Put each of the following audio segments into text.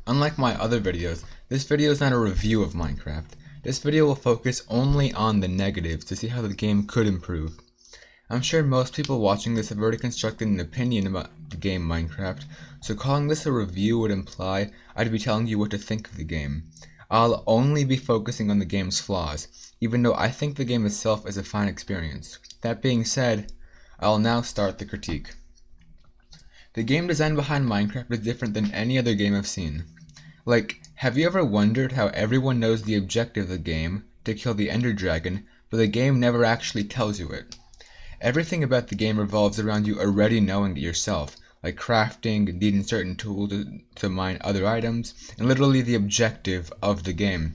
Unlike my other videos, this video is not a review of Minecraft. This video will focus only on the negatives to see how the game could improve. I'm sure most people watching this have already constructed an opinion about the game Minecraft, so calling this a review would imply I'd be telling you what to think of the game. I'll only be focusing on the game's flaws, even though I think the game itself is a fine experience. That being said, I'll now start the critique. The game design behind Minecraft is different than any other game I've seen. Like, have you ever wondered how everyone knows the objective of the game, to kill the Ender Dragon, but the game never actually tells you it? Everything about the game revolves around you already knowing it yourself, like crafting, needing certain tools to mine other items, and literally the objective of the game.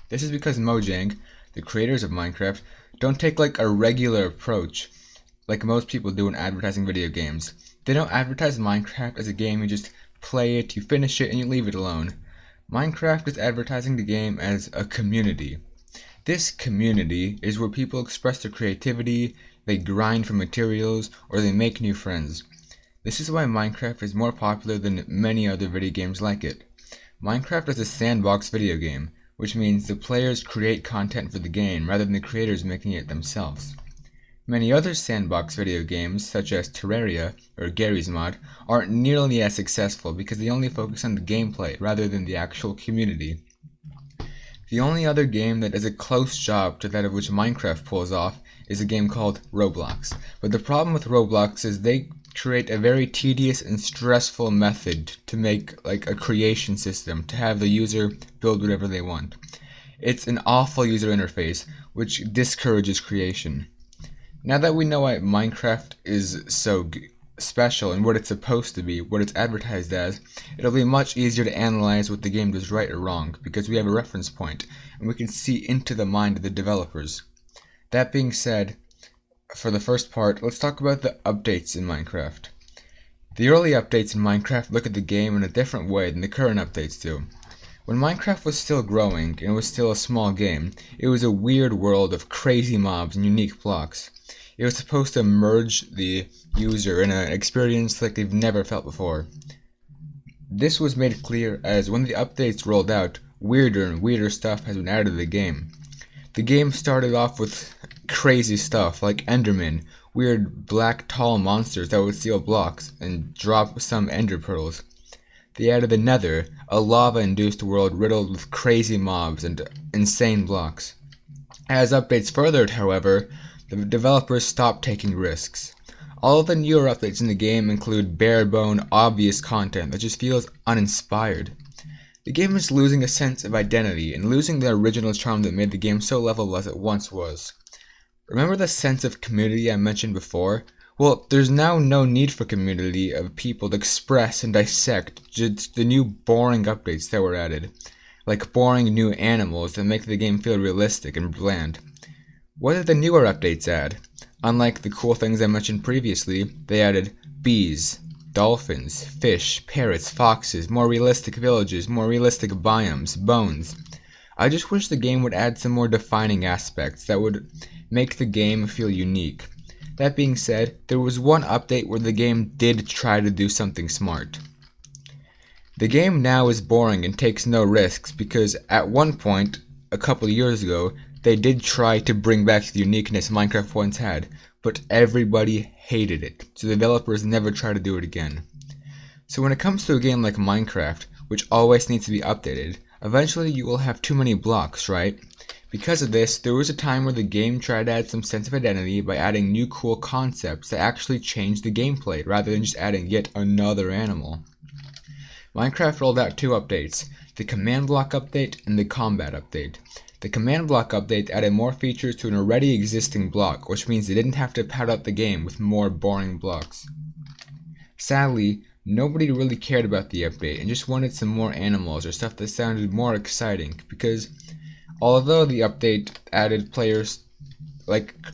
This is because Mojang, the creators of Minecraft, don't take like a regular approach like most people do in advertising video games. They don't advertise Minecraft as a game you just play it, you finish it, and you leave it alone. Minecraft is advertising the game as a community. This community is where people express their creativity, they grind for materials, or they make new friends. This is why Minecraft is more popular than many other video games like it. Minecraft is a sandbox video game, which means the players create content for the game rather than the creators making it themselves. Many other sandbox video games, such as Terraria or Garry's Mod, aren't nearly as successful because they only focus on the gameplay rather than the actual community. The only other game that does a close job to that of which Minecraft pulls off is a game called Roblox. But the problem with Roblox is they create a very tedious and stressful method to make like a creation system to have the user build whatever they want. It's an awful user interface which discourages creation. Now that we know why Minecraft is so special and what it's supposed to be, what it's advertised as, it'll be much easier to analyze what the game does right or wrong because we have a reference point and we can see into the mind of the developers. That being said, for the first part, let's talk about the updates in Minecraft. The early updates in Minecraft look at the game in a different way than the current updates do. When Minecraft was still growing and was still a small game, it was a weird world of crazy mobs and unique blocks. It was supposed to immerse the user in an experience like they've never felt before. This was made clear as when the updates rolled out, weirder and weirder stuff has been added to the game. The game started off with crazy stuff like Endermen, weird black tall monsters that would steal blocks and drop some ender pearls. They added the Nether, a lava-induced world riddled with crazy mobs and insane blocks. As updates furthered, however, the developers stopped taking risks. All of the newer updates in the game include bare-bone, obvious content that just feels uninspired. The game is losing a sense of identity and losing the original charm that made the game so lovable as it once was. Remember the sense of community I mentioned before? Well, there's now no need for community of people to express and dissect just the new boring updates that were added, like boring new animals that make the game feel realistic and bland. What did the newer updates add? Unlike the cool things I mentioned previously, they added bees, dolphins, fish, parrots, foxes, more realistic villages, more realistic biomes, bones. I just wish the game would add some more defining aspects that would make the game feel unique. That being said, there was one update where the game did try to do something smart. The game now is boring and takes no risks because at one point, a couple of years ago, they did try to bring back the uniqueness Minecraft once had, but everybody hated it, so the developers never tried to do it again. So when it comes to a game like Minecraft, which always needs to be updated, eventually you will have too many blocks, right? Because of this, there was a time where the game tried to add some sense of identity by adding new cool concepts that actually changed the gameplay, rather than just adding yet another animal. Minecraft rolled out two updates, the command block update and the combat update. The command block update added more features to an already existing block, which means they didn't have to pad out the game with more boring blocks. Sadly, nobody really cared about the update and just wanted some more animals or stuff that sounded more exciting because although the update added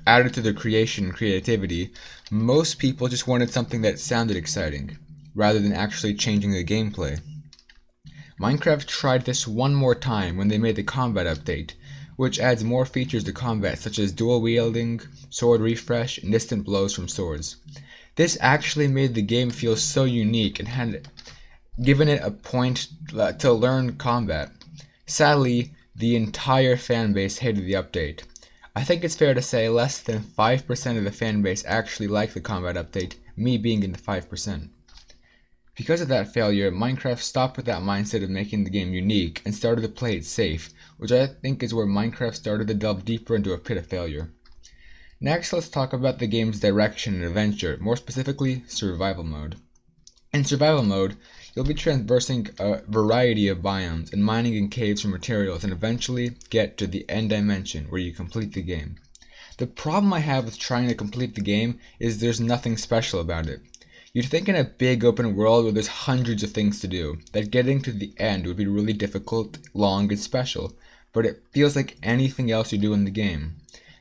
added to their creation and creativity, most people just wanted something that sounded exciting rather than actually changing the gameplay. Minecraft tried this one more time when they made the combat update, which adds more features to combat such as dual wielding, sword refresh, and distant blows from swords. This actually made the game feel so unique and had given it a point to learn combat. Sadly, the entire fanbase hated the update. I think it's fair to say less than 5% of the fanbase actually liked the combat update, me being in the 5%. Because of that failure, Minecraft stopped with that mindset of making the game unique and started to play it safe, which I think is where Minecraft started to delve deeper into a pit of failure. Next, let's talk about the game's direction and adventure, more specifically, survival mode. In survival mode, you'll be traversing a variety of biomes and mining in caves for materials and eventually get to the end dimension where you complete the game. The problem I have with trying to complete the game is there's nothing special about it. You'd think in a big open world where there's hundreds of things to do, that getting to the end would be really difficult, long, and special, but it feels like anything else you do in the game.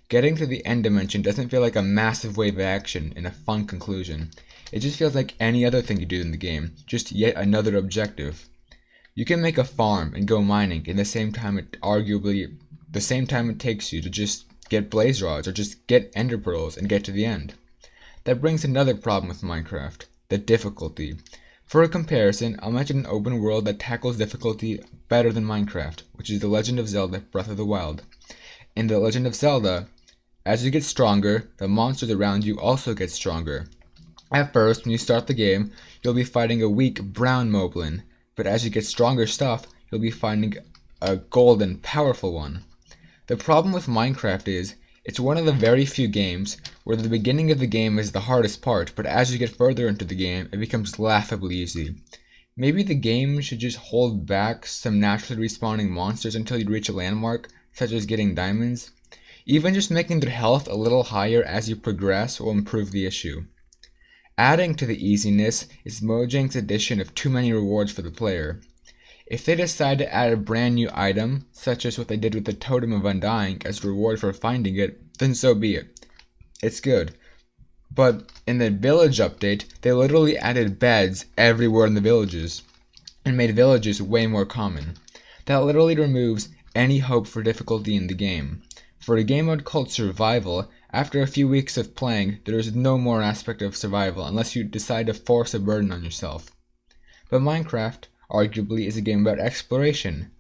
Getting to the end dimension doesn't feel like a massive wave of action and a fun conclusion. It just feels like any other thing you do in the game, just yet another objective. You can make a farm and go mining in the same time it takes you to just get blaze rods or just get ender pearls and get to the end. That brings another problem with Minecraft, the difficulty. For a comparison, I'll mention an open world that tackles difficulty better than Minecraft, which is The Legend of Zelda Breath of the Wild. In The Legend of Zelda, as you get stronger, the monsters around you also get stronger. At first, when you start the game, you'll be fighting a weak brown moblin, but as you get stronger stuff, you'll be fighting a golden, powerful one. The problem with Minecraft is, it's one of the very few games where the beginning of the game is the hardest part, but as you get further into the game, it becomes laughably easy. Maybe the game should just hold back some naturally respawning monsters until you reach a landmark, such as getting diamonds. Even just making their health a little higher as you progress will improve the issue. Adding to the easiness is Mojang's addition of too many rewards for the player. If they decide to add a brand new item, such as what they did with the Totem of Undying as a reward for finding it, then so be it. It's good. But in the village update, they literally added beds everywhere in the villages, and made villages way more common. That literally removes any hope for difficulty in the game. For a game mode called Survival, after a few weeks of playing, there is no more aspect of survival unless you decide to force a burden on yourself. But Minecraft, arguably, is a game about exploration.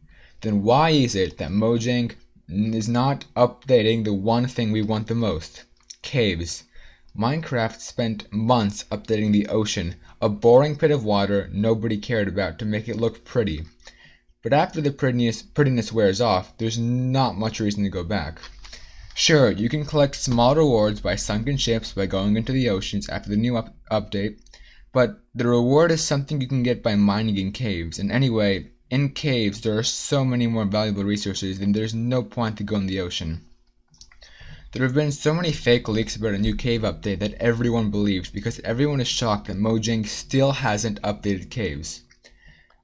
Then why is it that Mojang is not updating the one thing we want the most? Caves. Minecraft spent months updating the ocean, a boring pit of water nobody cared about, to make it look pretty. But after the prettiness wears off, there's not much reason to go back. Sure, you can collect small rewards by sunken ships by going into the oceans after the new update, but the reward is something you can get by mining in caves, and anyway, in caves there are so many more valuable resources and there's no point to go in the ocean. There have been so many fake leaks about a new cave update that everyone believes because everyone is shocked that Mojang still hasn't updated caves.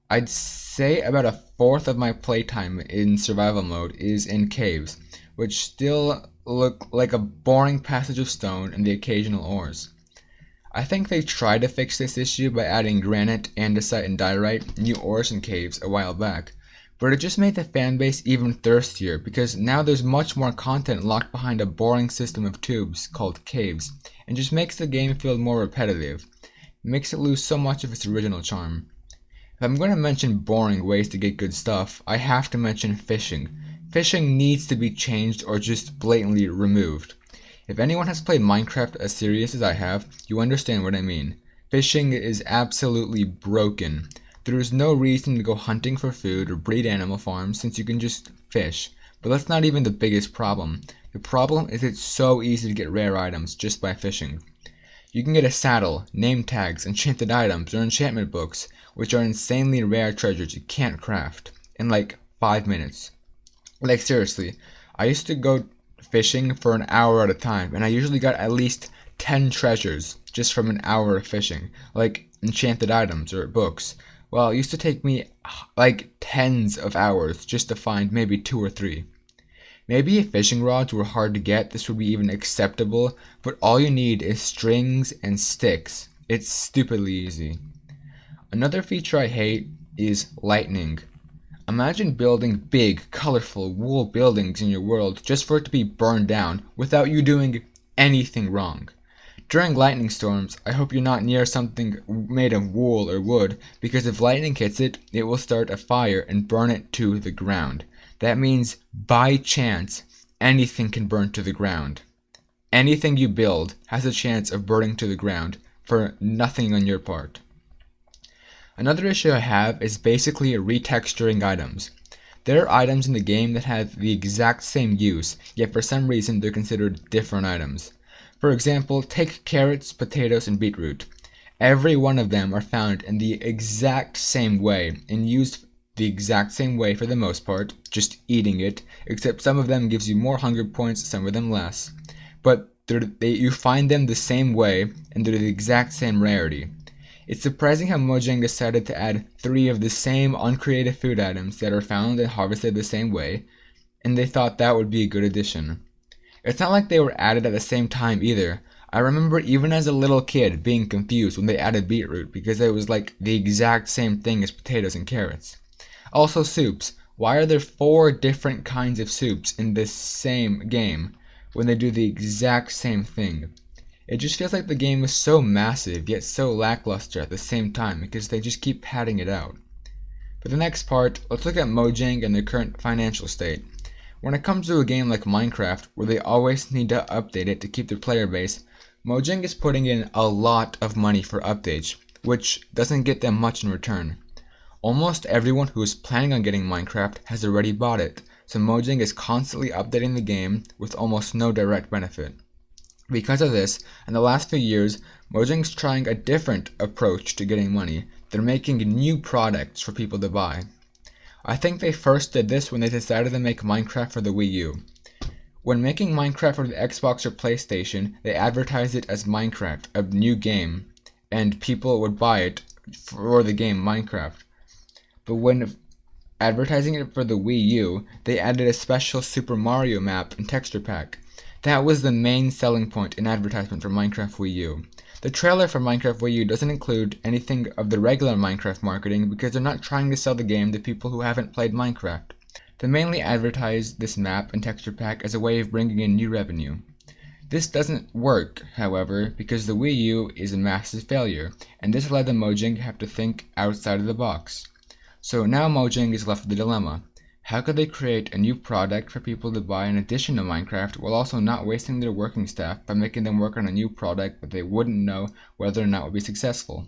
I'd say about a fourth of my playtime in survival mode is in caves, which still look like a boring passage of stone and the occasional ores. I think they tried to fix this issue by adding granite, andesite, and diorite, new ores in caves, a while back, but it just made the fanbase even thirstier because now there's much more content locked behind a boring system of tubes called caves, and just makes the game feel more repetitive. It makes it lose so much of its original charm. If I'm going to mention boring ways to get good stuff, I have to mention fishing. Fishing needs to be changed or just blatantly removed. If anyone has played Minecraft as serious as I have, you understand what I mean. Fishing is absolutely broken. There is no reason to go hunting for food or breed animal farms since you can just fish. But that's not even the biggest problem. The problem is it's so easy to get rare items just by fishing. You can get a saddle, name tags, enchanted items, or enchantment books, which are insanely rare treasures you can't craft, in like 5 minutes. Like seriously, I used to go fishing for an hour at a time, and I usually got at least 10 treasures just from an hour of fishing, like enchanted items or books. Well, it used to take me like tens of hours just to find maybe 2 or 3. Maybe if fishing rods were hard to get, this would be even acceptable, but all you need is strings and sticks. It's stupidly easy. Another feature I hate is lightning. Imagine building big, colorful, wool buildings in your world just for it to be burned down without you doing anything wrong. During lightning storms, I hope you're not near something made of wool or wood, because if lightning hits it, it will start a fire and burn it to the ground. That means, by chance, anything can burn to the ground. Anything you build has a chance of burning to the ground for nothing on your part. Another issue I have is basically retexturing items. There are items in the game that have the exact same use, yet for some reason they're considered different items. For example, take carrots, potatoes, and beetroot. Every one of them are found in the exact same way and used the exact same way for the most part, just eating it, except some of them gives you more hunger points, some of them less. But you find them the same way and they're the exact same rarity. It's surprising how Mojang decided to add 3 of the same uncreative food items that are found and harvested the same way, and they thought that would be a good addition. It's not like they were added at the same time either. I remember even as a little kid being confused when they added beetroot because it was like the exact same thing as potatoes and carrots. Also soups. Why are there 4 different kinds of soups in this same game when they do the exact same thing? It just feels like the game is so massive yet so lackluster at the same time because they just keep padding it out. For the next part, let's look at Mojang and their current financial state. When it comes to a game like Minecraft, where they always need to update it to keep their player base, Mojang is putting in a lot of money for updates, which doesn't get them much in return. Almost everyone who is planning on getting Minecraft has already bought it, so Mojang is constantly updating the game with almost no direct benefit. Because of this, in the last few years, Mojang's trying a different approach to getting money. They're making new products for people to buy. I think they first did this when they decided to make Minecraft for the Wii U. When making Minecraft for the Xbox or PlayStation, they advertised it as Minecraft, a new game, and people would buy it for the game Minecraft. But when advertising it for the Wii U, they added a special Super Mario map and texture pack. That was the main selling point in advertisement for Minecraft Wii U. The trailer for Minecraft Wii U doesn't include anything of the regular Minecraft marketing because they're not trying to sell the game to people who haven't played Minecraft. They mainly advertise this map and texture pack as a way of bringing in new revenue. This doesn't work, however, because the Wii U is a massive failure, and this led the Mojang to have to think outside of the box. So now Mojang is left with a dilemma. How could they create a new product for people to buy in addition to Minecraft while also not wasting their working staff by making them work on a new product that they wouldn't know whether or not would be successful?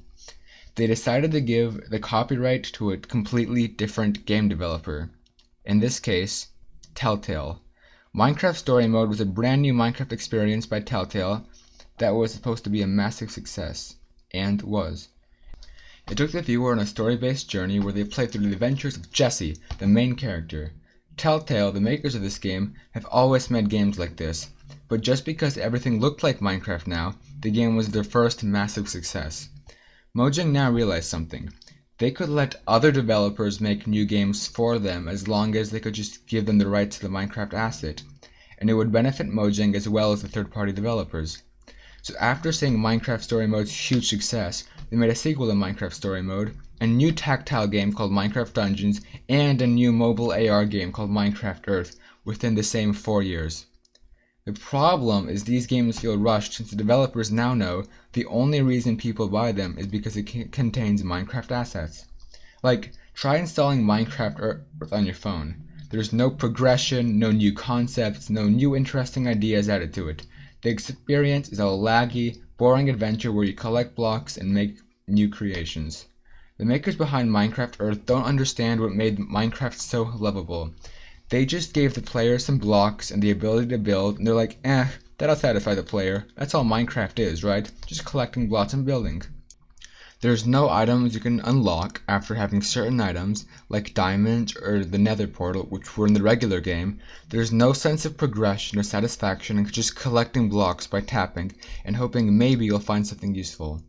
They decided to give the copyright to a completely different game developer. In this case, Telltale. Minecraft Story Mode was a brand new Minecraft experience by Telltale that was supposed to be a massive success, and was. It took the viewer on a story-based journey where they played through the adventures of Jesse, the main character. Telltale, the makers of this game, have always made games like this, but just because everything looked like Minecraft now, the game was their first massive success. Mojang now realized something. They could let other developers make new games for them as long as they could just give them the rights to the Minecraft asset, and it would benefit Mojang as well as the third-party developers. So after seeing Minecraft Story Mode's huge success, they made a sequel to Minecraft Story Mode, a new tactile game called Minecraft Dungeons, and a new mobile AR game called Minecraft Earth within the same 4 years. The problem is these games feel rushed since the developers now know the only reason people buy them is because it contains Minecraft assets. Like, try installing Minecraft Earth on your phone. There's no progression, no new concepts, no new interesting ideas added to it. The experience is a laggy, boring adventure where you collect blocks and make new creations. The makers behind Minecraft Earth don't understand what made Minecraft so lovable. They just gave the player some blocks and the ability to build, and they're like, that'll satisfy the player. That's all Minecraft is, right? Just collecting blocks and building. There's no items you can unlock after having certain items, like diamonds or the nether portal, which were in the regular game. There's no sense of progression or satisfaction in just collecting blocks by tapping and hoping maybe you'll find something useful.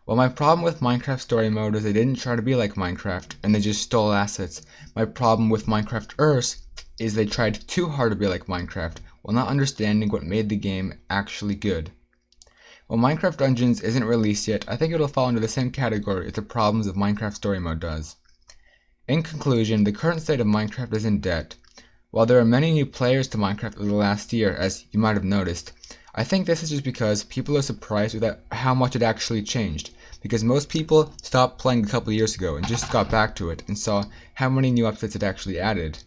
Well, my problem with Minecraft Story Mode is they didn't try to be like Minecraft, and they just stole assets. My problem with Minecraft Earth is they tried too hard to be like Minecraft, while not understanding what made the game actually good. While Minecraft Dungeons isn't released yet, I think it'll fall into the same category as the problems of Minecraft Story Mode does. In conclusion, the current state of Minecraft is in debt. While there are many new players to Minecraft over the last year, as you might have noticed, I think this is just because people are surprised with how much it actually changed, because most people stopped playing a couple years ago and just got back to it and saw how many new updates it actually added.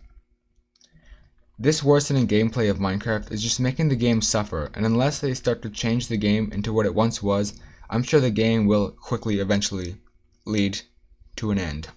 This worsening gameplay of Minecraft is just making the game suffer, and unless they start to change the game into what it once was, I'm sure the game will quickly eventually lead to an end.